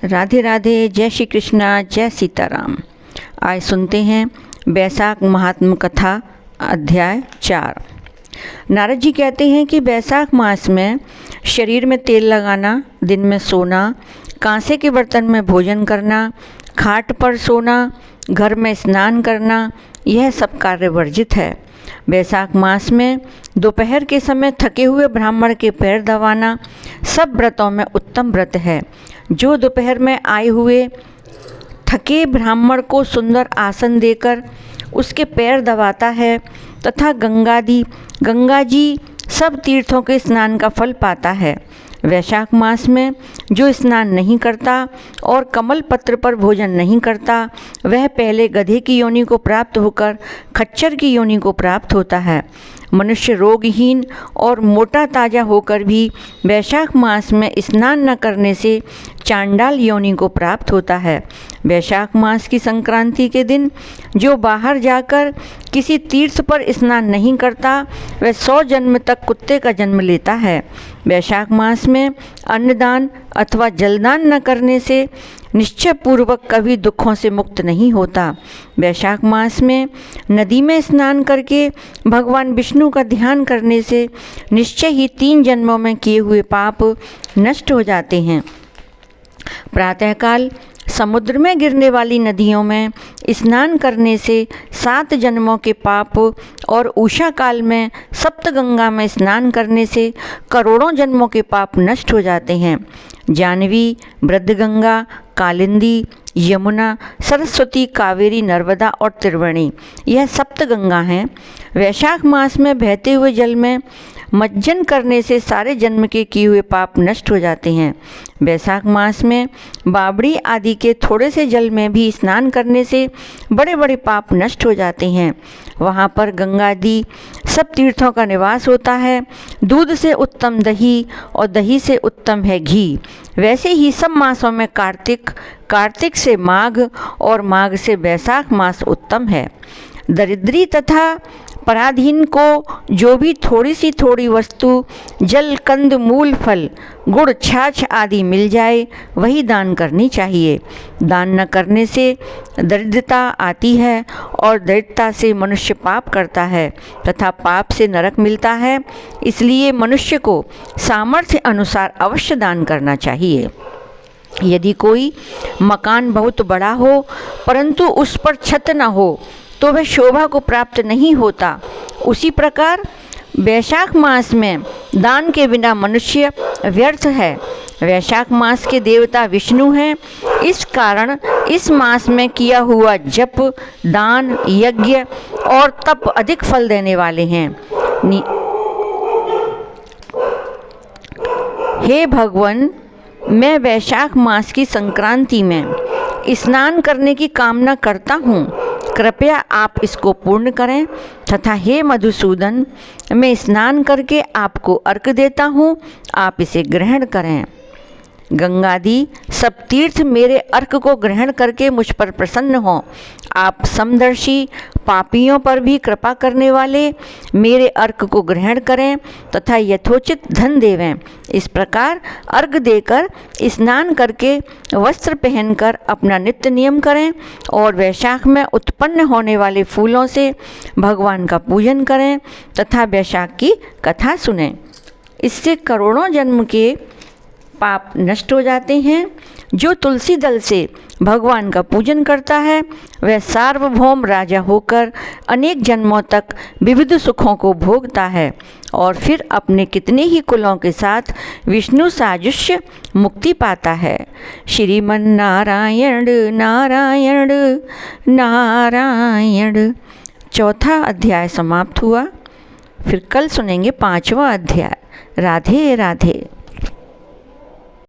राधे राधे, जय श्री कृष्णा, जय सीताराम। आज सुनते हैं बैसाख महात्म कथा अध्याय 4। नारद जी कहते हैं कि बैसाख मास में शरीर में तेल लगाना, दिन में सोना, कांसे के बर्तन में भोजन करना, खाट पर सोना, घर में स्नान करना, यह सब कार्य वर्जित है। बैसाख मास में दोपहर के समय थके हुए ब्राह्मण के पैर दबाना सब व्रतों में उत्तम व्रत है। जो दोपहर में आए हुए थके ब्राह्मण को सुंदर आसन देकर उसके पैर दबाता है तथा गंगा जी सब तीर्थों के स्नान का फल पाता है। वैशाख मास में जो स्नान नहीं करता और कमल पत्र पर भोजन नहीं करता, वह पहले गधे की योनि को प्राप्त होकर खच्चर की योनि को प्राप्त होता है। मनुष्य रोगहीन और मोटा ताजा होकर भी वैशाख मास में स्नान न करने से चांडाल योनि को प्राप्त होता है। वैशाख मास की संक्रांति के दिन जो बाहर जाकर किसी तीर्थ पर स्नान नहीं करता, वह 100 जन्म तक कुत्ते का जन्म लेता है। वैशाख मास में अन्नदान अथवा जलदान न करने से निश्चय पूर्वक कभी दुखों से मुक्त नहीं होता। वैशाख मास में नदी में स्नान करके भगवान विष्णु का ध्यान करने से निश्चय ही 3 जन्मों में किए हुए पाप नष्ट हो जाते हैं। प्रातःकाल समुद्र में गिरने वाली नदियों में स्नान करने से 7 जन्मों के पाप और उषा काल में सप्तगंगा में स्नान करने से करोड़ों जन्मों के पाप नष्ट हो जाते हैं। जानवी, वृद्धगंगा, कालिंदी, यमुना, सरस्वती, कावेरी, नर्मदा और त्रिवेणी, यह सप्तगंगा हैं। वैशाख मास में बहते हुए जल में मज्जन करने से सारे जन्म के किए हुए पाप नष्ट हो जाते हैं। वैशाख मास में बावड़ी आदि के थोड़े से जल में भी स्नान करने से बड़े बड़े पाप नष्ट हो जाते हैं। वहाँ पर गंगा आदि सब तीर्थों का निवास होता है। दूध से उत्तम दही और दही से उत्तम है घी। वैसे ही सब मासों में कार्तिक से माघ और माघ से बैसाख मास उत्तम है। दरिद्री तथा पराधीन को जो भी थोड़ी वस्तु, जल, कंद, मूल, फल, गुड़, छाछ आदि मिल जाए, वही दान करनी चाहिए। दान न करने से दरिद्रता आती है और दरिद्रता से मनुष्य पाप करता है तथा पाप से नरक मिलता है। इसलिए मनुष्य को सामर्थ्य अनुसार अवश्य दान करना चाहिए। यदि कोई मकान बहुत बड़ा हो परंतु उस पर छत न हो तो वह शोभा को प्राप्त नहीं होता। उसी प्रकार वैशाख मास में दान के बिना मनुष्य व्यर्थ है। वैशाख मास के देवता विष्णु हैं। इस कारण इस मास में किया हुआ जप, दान, यज्ञ और तप अधिक फल देने वाले हैं। हे भगवान, मैं वैशाख मास की संक्रांति में स्नान करने की कामना करता हूँ, कृपया आप इसको पूर्ण करें। तथा हे मधुसूदन, मैं स्नान करके आपको अर्घ देता हूँ, आप इसे ग्रहण करें। गंगादि सब तीर्थ मेरे अर्घ को ग्रहण करके मुझ पर प्रसन्न हों। आप समदर्शी, पापियों पर भी कृपा करने वाले मेरे अर्घ को ग्रहण करें तथा यथोचित धन देवें। इस प्रकार अर्घ देकर, स्नान करके, वस्त्र पहनकर अपना नित्य नियम करें और वैशाख में उत्पन्न होने वाले फूलों से भगवान का पूजन करें तथा वैशाख की कथा सुनें। इससे करोड़ों जन्म के पाप नष्ट हो जाते हैं। जो तुलसी दल से भगवान का पूजन करता है वह सार्वभौम राजा होकर अनेक जन्मों तक विविध सुखों को भोगता है और फिर अपने कितने ही कुलों के साथ विष्णु साजुष्य मुक्ति पाता है। श्रीमन नारायण नारायण नारायण। 4वां अध्याय समाप्त हुआ। फिर कल सुनेंगे 5वां अध्याय। राधे राधे।